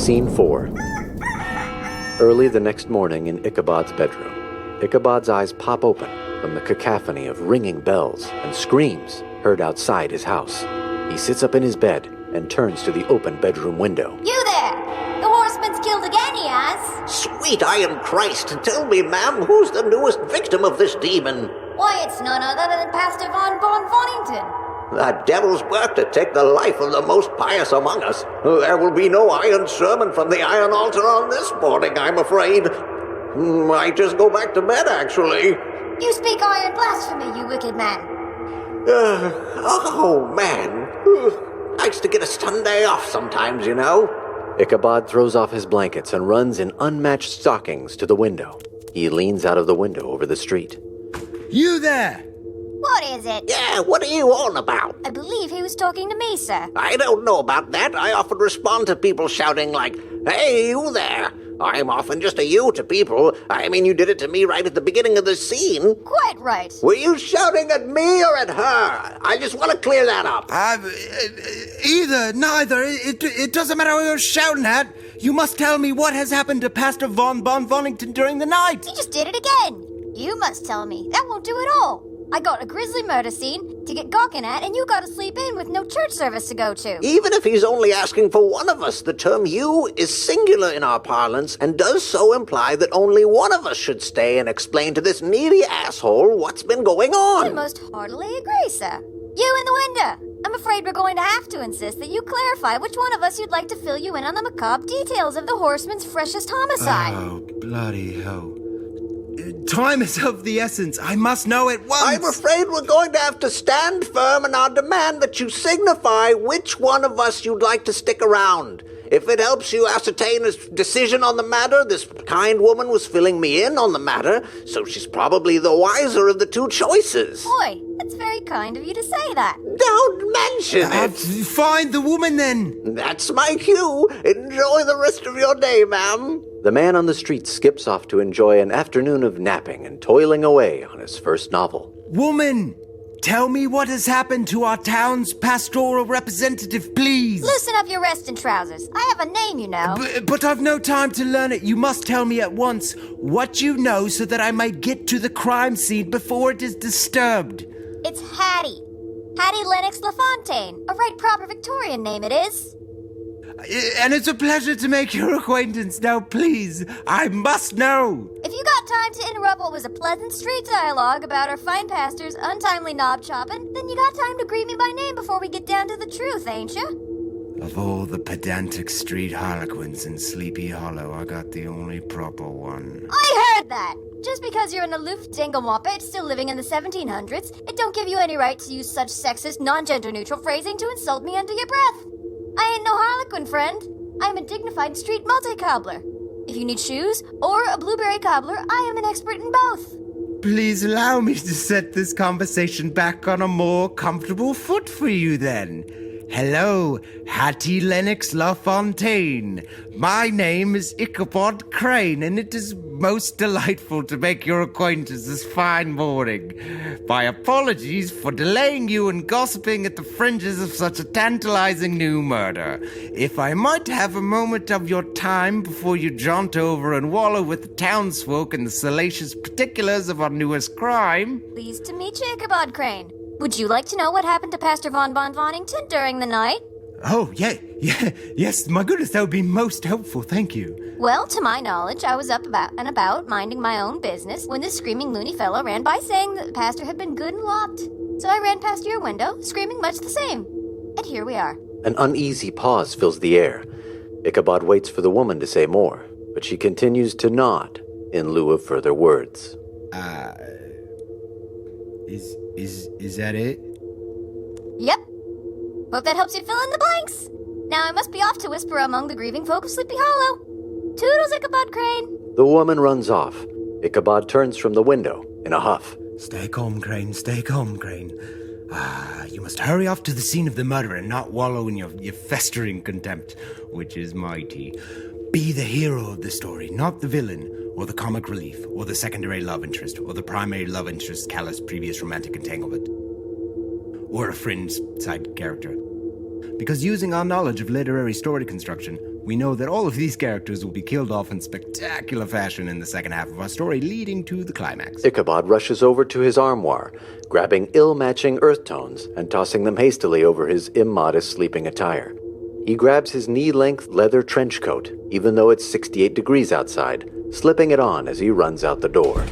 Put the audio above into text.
Scene 4. Early the next morning in Ichabod's bedroom, Ichabod's eyes pop open from the cacophony of ringing bells and screams heard outside his house. He sits up in his bed and turns to the open bedroom window. You there! The horseman's killed again, he has. Sweet iron Christ, tell me, ma'am, who's the newest victim of this demon? Why, it's none other than Pastor von Vonington. The devil's work to take the life of the most pious among us. There will be no iron sermon from the iron altar on this morning, I'm afraid. Might just go back to bed, actually. You speak iron blasphemy, you wicked man. Oh, man. Nice to get a Sunday off sometimes, you know. Ichabod throws off his blankets and runs in unmatched stockings to the window. He leans out of the window over the street. You there! What is it? Yeah, what are you on about? I believe he was talking to me, sir. I don't know about that. I often respond to people shouting like, "Hey, you there!" I'm often just a you to people. I mean, you did it to me right at the beginning of the scene. Quite right. Were you shouting at me or at her? I just want to clear that up. Neither. It doesn't matter who you're shouting at. You must tell me what has happened to Pastor von Vonington during the night. He just did it again. You must tell me. That won't do it all. I got a grisly murder scene to get gawking at, and you gotta sleep in with no church service to go to. Even if he's only asking for one of us, the term you is singular in our parlance and does so imply that only one of us should stay and explain to this needy asshole what's been going on. I most heartily agree, sir. You in the window. I'm afraid we're going to have to insist that you clarify which one of us you'd like to fill you in on the macabre details of the horseman's freshest homicide. Oh, bloody hell. Time is of the essence. I must know at once. I'm afraid we're going to have to stand firm in our demand that you signify which one of us you'd like to stick around. If it helps you ascertain a decision on the matter, this kind woman was filling me in on the matter, so she's probably the wiser of the two choices. Boy, that's very kind of you to say that. Don't mention it. Find the woman, then. That's my cue. Enjoy the rest of your day, ma'am. The man on the street skips off to enjoy an afternoon of napping and toiling away on his first novel. Woman, tell me what has happened to our town's pastoral representative, please. Loosen up your resting trousers. I have a name, you know. But I've no time to learn it. You must tell me at once what you know so that I may get to the crime scene before it is disturbed. It's Hattie. Hattie Lennox LaFontaine. A right proper Victorian name it is. And it's a pleasure to make your acquaintance. Now, please, I must know. If you got time to interrupt what was a pleasant street dialogue about our fine pastor's untimely knob chopping, then you got time to greet me by name before we get down to the truth, ain't you? Of all the pedantic street harlequins in Sleepy Hollow, I got the only proper one. I heard that! Just because you're an aloof dingle-moppet still living in the 1700s, it don't give you any right to use such sexist, non-gender-neutral phrasing to insult me under your breath. I ain't no harlequin, friend. I am a dignified street multi-cobbler. If you need shoes or a blueberry cobbler, I am an expert in both. Please allow me to set this conversation back on a more comfortable foot for you, then. Hello, Hattie Lennox LaFontaine. My name is Ichabod Crane, and it is most delightful to make your acquaintance this fine morning. My apologies for delaying you and gossiping at the fringes of such a tantalizing new murder. If I might have a moment of your time before you jaunt over and wallow with the townsfolk in the salacious particulars of our newest crime. Pleased to meet you, Ichabod Crane. Would you like to know what happened to Pastor von Vonington during the night? Oh, yes, my goodness, that would be most helpful, thank you. Well, to my knowledge, I was up about minding my own business when this screaming loony fellow ran by saying that the pastor had been good and locked. So I ran past your window, screaming much the same. And here we are. An uneasy pause fills the air. Ichabod waits for the woman to say more, but she continues to nod in lieu of further words. Is that it? Yep. Hope that helps you fill in the blanks. Now I must be off to whisper among the grieving folk of Sleepy Hollow. Toodles, Ichabod Crane. The woman runs off. Ichabod turns from the window in a huff. Stay calm, Crane, stay calm, Crane. You must hurry off to the scene of the murder and not wallow in your festering contempt, which is mighty. Be the hero of the story, not the villain, or the comic relief, or the secondary love interest, or the primary love interest's callous previous romantic entanglement, or a friend's side character. Because using our knowledge of literary story construction, We know that all of these characters will be killed off in spectacular fashion in the second half of our story, leading to the climax. Ichabod rushes over to his armoire, grabbing ill-matching earth tones and tossing them hastily over his immodest sleeping attire. He grabs his knee-length leather trench coat, even though it's 68 degrees outside, slipping it on as he runs out the door.